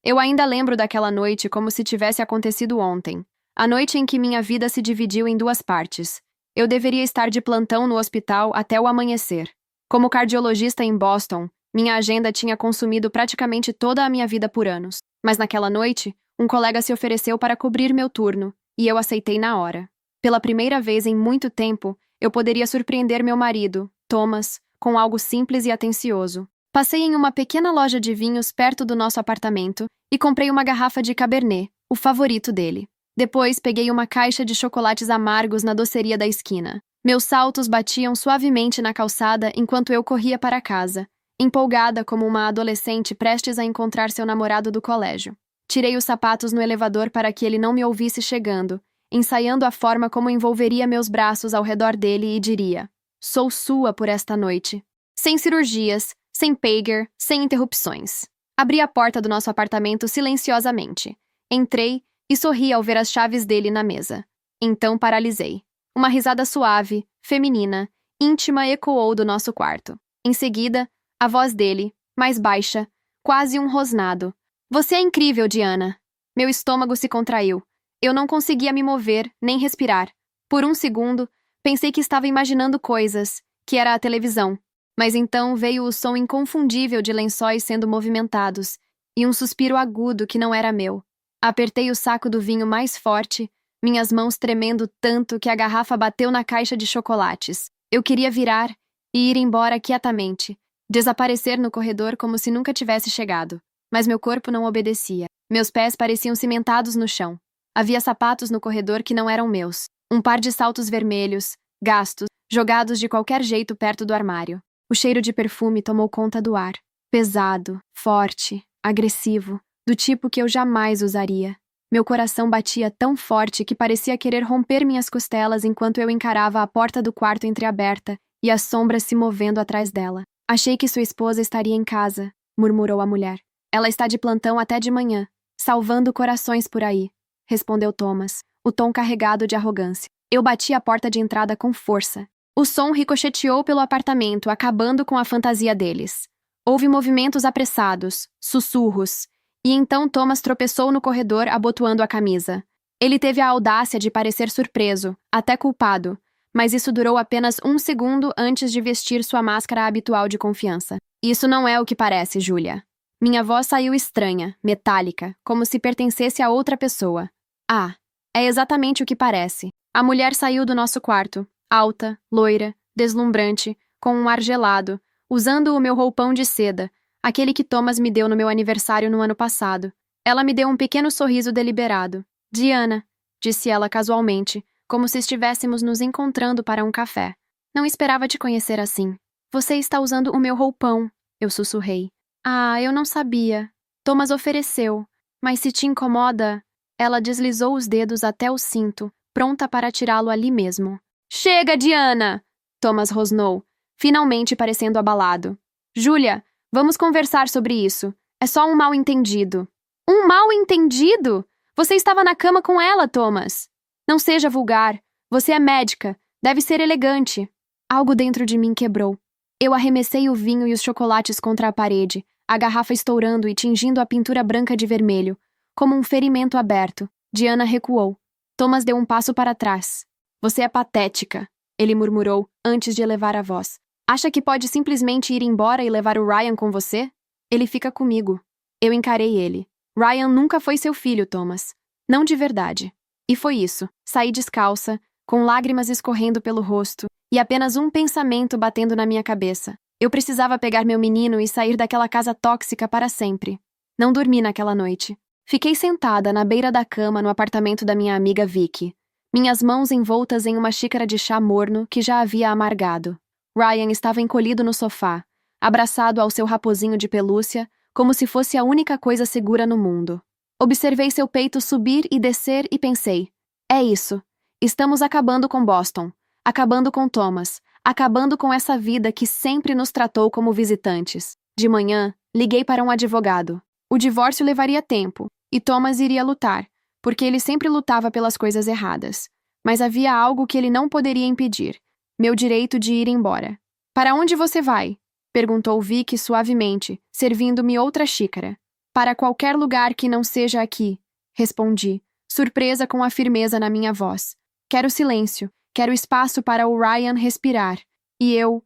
Eu ainda lembro daquela noite como se tivesse acontecido ontem. A noite em que minha vida se dividiu em duas partes. Eu deveria estar de plantão no hospital até o amanhecer. Como cardiologista em Boston, minha agenda tinha consumido praticamente toda a minha vida por anos. Mas naquela noite, um colega se ofereceu para cobrir meu turno, e eu aceitei na hora. Pela primeira vez em muito tempo, eu poderia surpreender meu marido, Thomas, com algo simples e atencioso. Passei em uma pequena loja de vinhos perto do nosso apartamento e comprei uma garrafa de Cabernet, o favorito dele. Depois, peguei uma caixa de chocolates amargos na doceria da esquina. Meus saltos batiam suavemente na calçada enquanto eu corria para casa, empolgada como uma adolescente prestes a encontrar seu namorado do colégio. Tirei os sapatos no elevador para que ele não me ouvisse chegando, ensaiando a forma como envolveria meus braços ao redor dele e diria: "Sou sua por esta noite." Sem cirurgias, sem pager, sem interrupções. Abri a porta do nosso apartamento silenciosamente. Entrei e sorri ao ver as chaves dele na mesa. Então paralisei. Uma risada suave, feminina, íntima ecoou do nosso quarto. Em seguida, a voz dele, mais baixa, quase um rosnado. "Você é incrível, Diana." Meu estômago se contraiu. Eu não conseguia me mover, nem respirar. Por um segundo, pensei que estava imaginando coisas, que era a televisão. Mas então veio o som inconfundível de lençóis sendo movimentados, e um suspiro agudo que não era meu. Apertei o saco do vinho mais forte, minhas mãos tremendo tanto que a garrafa bateu na caixa de chocolates. Eu queria virar e ir embora quietamente, desaparecer no corredor como se nunca tivesse chegado. Mas meu corpo não obedecia. Meus pés pareciam cimentados no chão. Havia sapatos no corredor que não eram meus. Um par de saltos vermelhos, gastos, jogados de qualquer jeito perto do armário. O cheiro de perfume tomou conta do ar. Pesado, forte, agressivo, do tipo que eu jamais usaria. Meu coração batia tão forte que parecia querer romper minhas costelas enquanto eu encarava a porta do quarto entreaberta e as sombras se movendo atrás dela. "Achei que sua esposa estaria em casa", murmurou a mulher. "Ela está de plantão até de manhã, salvando corações por aí", respondeu Thomas, o tom carregado de arrogância. Eu bati a porta de entrada com força. O som ricocheteou pelo apartamento, acabando com a fantasia deles. Houve movimentos apressados, sussurros, e então Thomas tropeçou no corredor abotoando a camisa. Ele teve a audácia de parecer surpreso, até culpado, mas isso durou apenas um segundo antes de vestir sua máscara habitual de confiança. "Isso não é o que parece, Julia." Minha voz saiu estranha, metálica, como se pertencesse a outra pessoa. "Ah, é exatamente o que parece." A mulher saiu do nosso quarto. Alta, loira, deslumbrante, com um ar gelado, usando o meu roupão de seda, aquele que Thomas me deu no meu aniversário no ano passado. Ela me deu um pequeno sorriso deliberado. "Diana", disse ela casualmente, como se estivéssemos nos encontrando para um café. "Não esperava te conhecer assim." "Você está usando o meu roupão", eu sussurrei. "Ah, eu não sabia." Thomas ofereceu. "Mas se te incomoda..." Ela deslizou os dedos até o cinto, pronta para tirá-lo ali mesmo. "Chega, Diana!" Thomas rosnou, finalmente parecendo abalado. "Julia, vamos conversar sobre isso. É só um mal-entendido." "Um mal-entendido? Você estava na cama com ela, Thomas." "Não seja vulgar. Você é médica. Deve ser elegante." Algo dentro de mim quebrou. Eu arremessei o vinho e os chocolates contra a parede, a garrafa estourando e tingindo a pintura branca de vermelho, como um ferimento aberto. Diana recuou. Thomas deu um passo para trás. "Você é patética", ele murmurou, antes de elevar a voz. "Acha que pode simplesmente ir embora e levar o Ryan com você?" "Ele fica comigo." Eu encarei ele. "Ryan nunca foi seu filho, Thomas. Não de verdade." E foi isso. Saí descalça, com lágrimas escorrendo pelo rosto, e apenas um pensamento batendo na minha cabeça. Eu precisava pegar meu menino e sair daquela casa tóxica para sempre. Não dormi naquela noite. Fiquei sentada na beira da cama no apartamento da minha amiga Vicky, minhas mãos envoltas em uma xícara de chá morno que já havia amargado. Ryan estava encolhido no sofá, abraçado ao seu raposinho de pelúcia, como se fosse a única coisa segura no mundo. Observei seu peito subir e descer e pensei: é isso. Estamos acabando com Boston, acabando com Thomas, acabando com essa vida que sempre nos tratou como visitantes. De manhã, liguei para um advogado. O divórcio levaria tempo, e Thomas iria lutar, porque ele sempre lutava pelas coisas erradas. Mas havia algo que ele não poderia impedir: meu direito de ir embora. "Para onde você vai?" perguntou Vicky suavemente, servindo-me outra xícara. Para qualquer lugar que não seja aqui, respondi, surpresa com a firmeza na minha voz. Quero silêncio, quero espaço para o Ryan respirar. E eu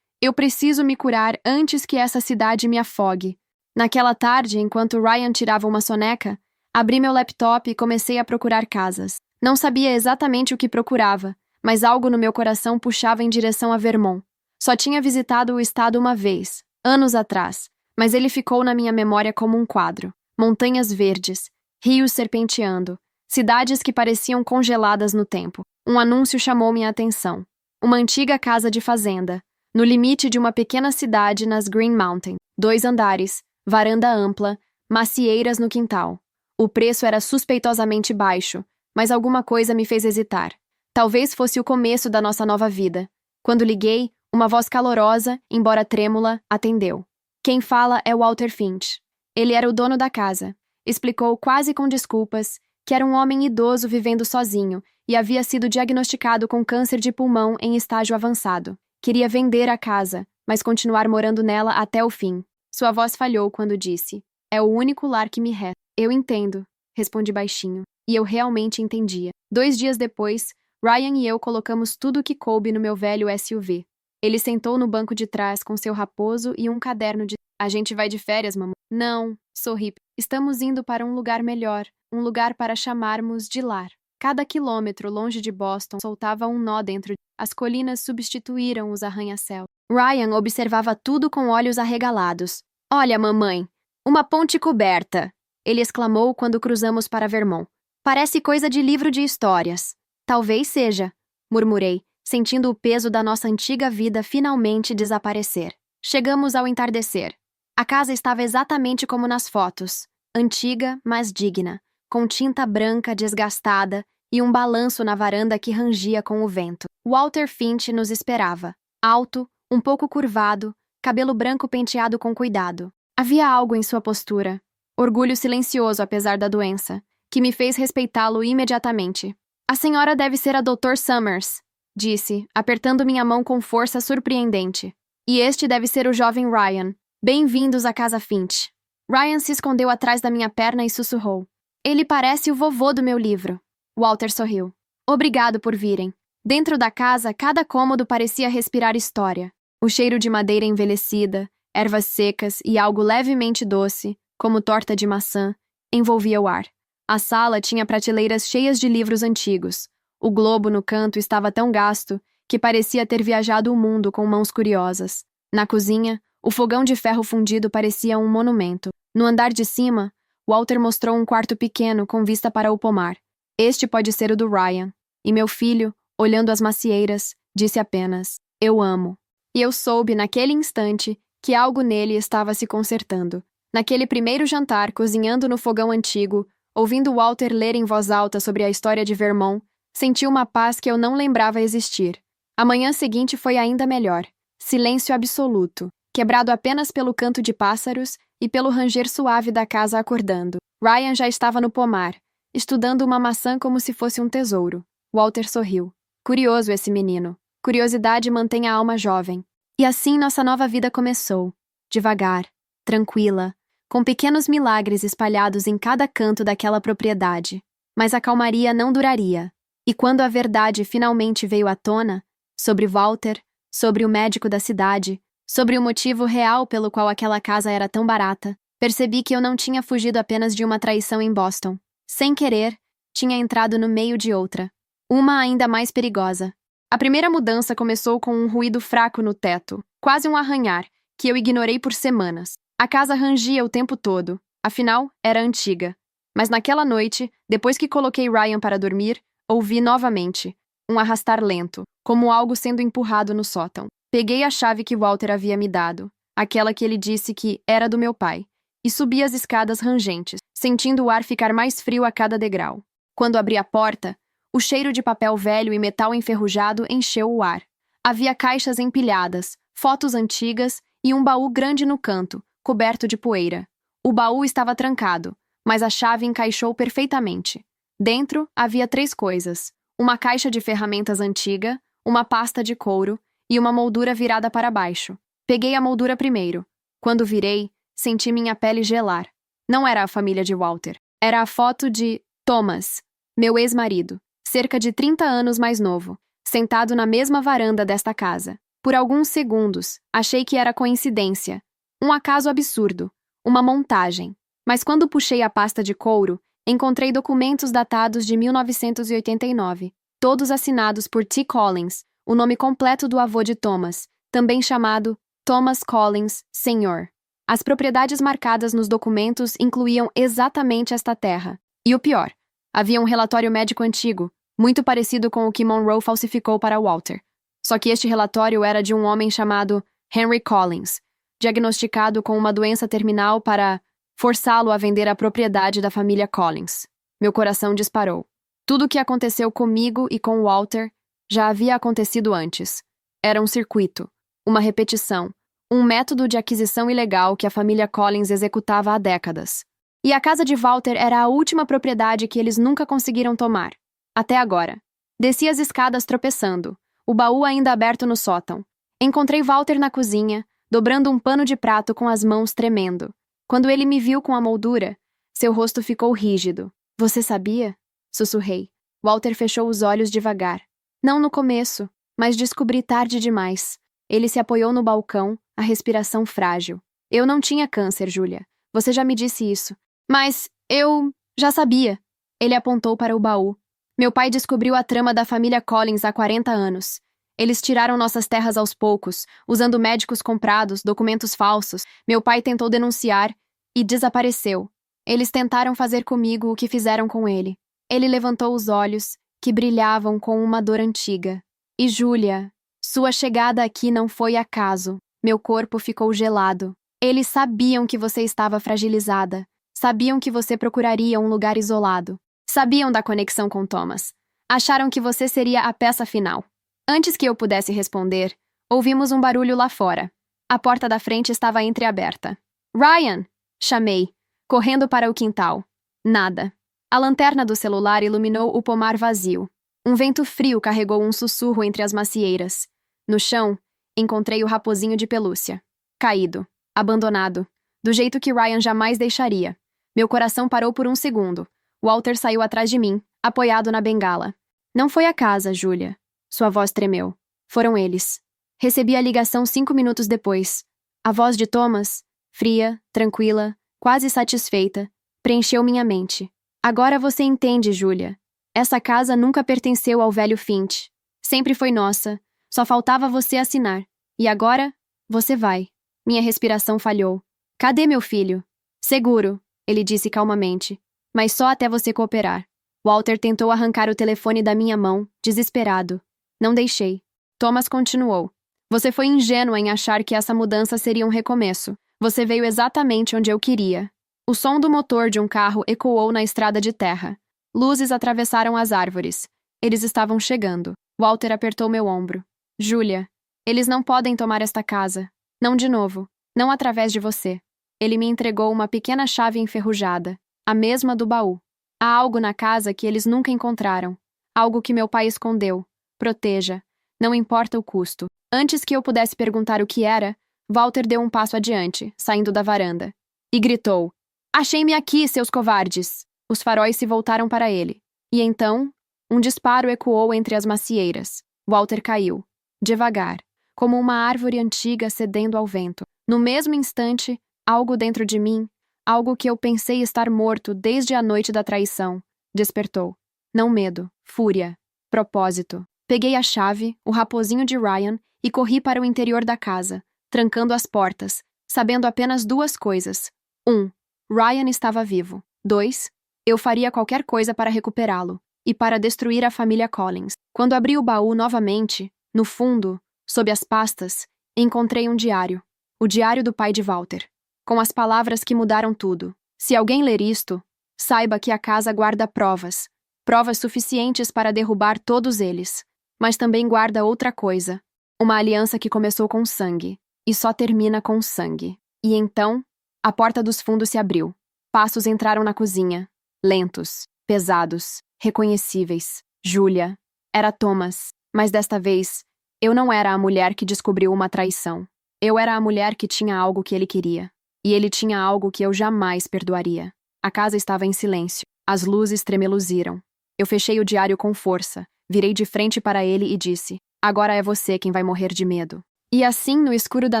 preciso me curar antes que essa cidade me afogue. Naquela tarde, enquanto Ryan tirava uma soneca, abri meu laptop e comecei a procurar casas. Não sabia exatamente o que procurava, mas algo no meu coração puxava em direção a Vermont. Só tinha visitado o estado uma vez, anos atrás, mas ele ficou na minha memória como um quadro. Montanhas verdes, rios serpenteando, cidades que pareciam congeladas no tempo. Um anúncio chamou minha atenção. Uma antiga casa de fazenda, no limite de uma pequena cidade nas Green Mountain. 2 andares, varanda ampla, macieiras no quintal. O preço era suspeitosamente baixo, mas alguma coisa me fez hesitar. Talvez fosse o começo da nossa nova vida. Quando liguei, uma voz calorosa, embora trêmula, atendeu. Quem fala é Walter Finch. Ele era o dono da casa. Explicou quase com desculpas que era um homem idoso vivendo sozinho e havia sido diagnosticado com câncer de pulmão em estágio avançado. Queria vender a casa, mas continuar morando nela até o fim. Sua voz falhou quando disse: "É o único lar que me resta." "Eu entendo", respondi baixinho. E eu realmente entendia. 2 dias depois, Ryan e eu colocamos tudo o que coube no meu velho SUV. Ele sentou no banco de trás com seu raposo e um caderno de... "A gente vai de férias, mamãe?" "Não", sorri. "Estamos indo para um lugar melhor, um lugar para chamarmos de lar." Cada quilômetro longe de Boston soltava um nó dentro de... As colinas substituíram os arranha-céus. Ryan observava tudo com olhos arregalados. "Olha, mamãe, uma ponte coberta!" ele exclamou quando cruzamos para Vermont. "Parece coisa de livro de histórias." "Talvez seja", murmurei, sentindo o peso da nossa antiga vida finalmente desaparecer. Chegamos ao entardecer. A casa estava exatamente como nas fotos. Antiga, mas digna, com tinta branca desgastada e um balanço na varanda que rangia com o vento. Walter Finch nos esperava. Alto, um pouco curvado, cabelo branco penteado com cuidado. Havia algo em sua postura, orgulho silencioso apesar da doença, que me fez respeitá-lo imediatamente. "A senhora deve ser a Dr. Summers", disse, apertando minha mão com força surpreendente. "E este deve ser o jovem Ryan. Bem-vindos à casa Finch." Ryan se escondeu atrás da minha perna e sussurrou: "Ele parece o vovô do meu livro." Walter sorriu. "Obrigado por virem." Dentro da casa, cada cômodo parecia respirar história. O cheiro de madeira envelhecida, ervas secas e algo levemente doce, como torta de maçã, envolvia o ar. A sala tinha prateleiras cheias de livros antigos. O globo no canto estava tão gasto que parecia ter viajado o mundo com mãos curiosas. Na cozinha, o fogão de ferro fundido parecia um monumento. No andar de cima, Walter mostrou um quarto pequeno com vista para o pomar. "Este pode ser o do Ryan." E meu filho, olhando as macieiras, disse apenas: "Eu amo." E eu soube, naquele instante, que algo nele estava se consertando. Naquele primeiro jantar, cozinhando no fogão antigo, ouvindo Walter ler em voz alta sobre a história de Vermont, senti uma paz que eu não lembrava existir. A manhã seguinte foi ainda melhor. Silêncio absoluto, quebrado apenas pelo canto de pássaros e pelo ranger suave da casa acordando. Ryan já estava no pomar, estudando uma maçã como se fosse um tesouro. Walter sorriu. Curioso esse menino. Curiosidade mantém a alma jovem. E assim nossa nova vida começou. Devagar, tranquila, com pequenos milagres espalhados em cada canto daquela propriedade. Mas a calmaria não duraria. E quando a verdade finalmente veio à tona, sobre Walter, sobre o médico da cidade, sobre o motivo real pelo qual aquela casa era tão barata, percebi que eu não tinha fugido apenas de uma traição em Boston. Sem querer, tinha entrado no meio de outra. Uma ainda mais perigosa. A primeira mudança começou com um ruído fraco no teto, quase um arranhar, que eu ignorei por semanas. A casa rangia o tempo todo, afinal, era antiga. Mas naquela noite, depois que coloquei Ryan para dormir, ouvi novamente um arrastar lento, como algo sendo empurrado no sótão. Peguei a chave que Walter havia me dado, aquela que ele disse que era do meu pai, e subi as escadas rangentes, sentindo o ar ficar mais frio a cada degrau. Quando abri a porta, o cheiro de papel velho e metal enferrujado encheu o ar. Havia caixas empilhadas, fotos antigas e um baú grande no canto, coberto de poeira. O baú estava trancado, mas a chave encaixou perfeitamente. Dentro havia 3 coisas: uma caixa de ferramentas antiga, uma pasta de couro e uma moldura virada para baixo. Peguei a moldura primeiro. Quando virei, senti minha pele gelar. Não era a família de Walter. Era a foto de Thomas, meu ex-marido, cerca de 30 anos mais novo, sentado na mesma varanda desta casa. Por alguns segundos, achei que era coincidência. Um acaso absurdo. Uma montagem. Mas quando puxei a pasta de couro, encontrei documentos datados de 1989, todos assinados por T. Collins, o nome completo do avô de Thomas, também chamado Thomas Collins, Sr. As propriedades marcadas nos documentos incluíam exatamente esta terra. E o pior, havia um relatório médico antigo, muito parecido com o que Monroe falsificou para Walter. Só que este relatório era de um homem chamado Henry Collins, diagnosticado com uma doença terminal para forçá-lo a vender a propriedade da família Collins. Meu coração disparou. Tudo o que aconteceu comigo e com Walter já havia acontecido antes. Era um circuito, uma repetição, um método de aquisição ilegal que a família Collins executava há décadas. E a casa de Walter era a última propriedade que eles nunca conseguiram tomar. Até agora. Desci as escadas tropeçando, o baú ainda aberto no sótão. Encontrei Walter na cozinha, dobrando um pano de prato com as mãos tremendo. Quando ele me viu com a moldura, seu rosto ficou rígido. Você sabia? Sussurrei. Walter fechou os olhos devagar. Não no começo, mas descobri tarde demais. Ele se apoiou no balcão, a respiração frágil. Eu não tinha câncer, Julia. Você já me disse isso. Mas eu já sabia. Ele apontou para o baú. Meu pai descobriu a trama da família Collins há 40 anos. Eles tiraram nossas terras aos poucos, usando médicos comprados, documentos falsos. Meu pai tentou denunciar e desapareceu. Eles tentaram fazer comigo o que fizeram com ele. Ele levantou os olhos, que brilhavam com uma dor antiga. E Julia, sua chegada aqui não foi acaso. Meu corpo ficou gelado. Eles sabiam que você estava fragilizada. Sabiam que você procuraria um lugar isolado. Sabiam da conexão com Thomas. Acharam que você seria a peça final. Antes que eu pudesse responder, ouvimos um barulho lá fora. A porta da frente estava entreaberta. Ryan! Chamei, correndo para o quintal. Nada. A lanterna do celular iluminou o pomar vazio. Um vento frio carregou um sussurro entre as macieiras. No chão, encontrei o raposinho de pelúcia. Caído. Abandonado. Do jeito que Ryan jamais deixaria. Meu coração parou por um segundo. Walter saiu atrás de mim, apoiado na bengala. Não foi a casa, Julia. Sua voz tremeu. Foram eles. Recebi a ligação 5 minutos depois. A voz de Thomas, fria, tranquila, quase satisfeita, preencheu minha mente. Agora você entende, Julia. Essa casa nunca pertenceu ao velho Finch. Sempre foi nossa. Só faltava você assinar. E agora, você vai. Minha respiração falhou. Cadê meu filho? Seguro, ele disse calmamente. Mas só até você cooperar. Walter tentou arrancar o telefone da minha mão, desesperado. Não deixei. Thomas continuou. Você foi ingênua em achar que essa mudança seria um recomeço. Você veio exatamente onde eu queria. O som do motor de um carro ecoou na estrada de terra. Luzes atravessaram as árvores. Eles estavam chegando. Walter apertou meu ombro. Julia, eles não podem tomar esta casa. Não de novo. Não através de você. Ele me entregou uma pequena chave enferrujada. A mesma do baú. Há algo na casa que eles nunca encontraram. Algo que meu pai escondeu. Proteja. Não importa o custo. Antes que eu pudesse perguntar o que era, Walter deu um passo adiante, saindo da varanda. E gritou. Achei-me aqui, seus covardes! Os faróis se voltaram para ele. E então, um disparo ecoou entre as macieiras. Walter caiu. Devagar. Como uma árvore antiga cedendo ao vento. No mesmo instante, algo dentro de mim, algo que eu pensei estar morto desde a noite da traição, despertou. Não medo, fúria, propósito. Peguei a chave, o raposinho de Ryan, e corri para o interior da casa, trancando as portas, sabendo apenas 2 coisas. 1. Ryan estava vivo. 2. Eu faria qualquer coisa para recuperá-lo, e para destruir a família Collins. Quando abri o baú novamente, no fundo, sob as pastas, encontrei um diário. O diário do pai de Walter. Com as palavras que mudaram tudo. Se alguém ler isto, saiba que a casa guarda provas. Provas suficientes para derrubar todos eles. Mas também guarda outra coisa. Uma aliança que começou com sangue. E só termina com sangue. E então, a porta dos fundos se abriu. Passos entraram na cozinha. Lentos, pesados, reconhecíveis. Julia. Era Thomas. Mas desta vez, eu não era a mulher que descobriu uma traição. Eu era a mulher que tinha algo que ele queria. E ele tinha algo que eu jamais perdoaria. A casa estava em silêncio. As luzes tremeluziram. Eu fechei o diário com força, virei de frente para ele e disse: agora é você quem vai morrer de medo. E assim, no escuro da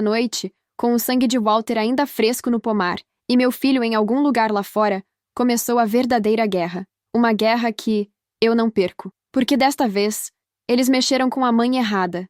noite, com o sangue de Walter ainda fresco no pomar, e meu filho em algum lugar lá fora, começou a verdadeira guerra. Uma guerra que eu não perco. Porque desta vez, eles mexeram com a mãe errada.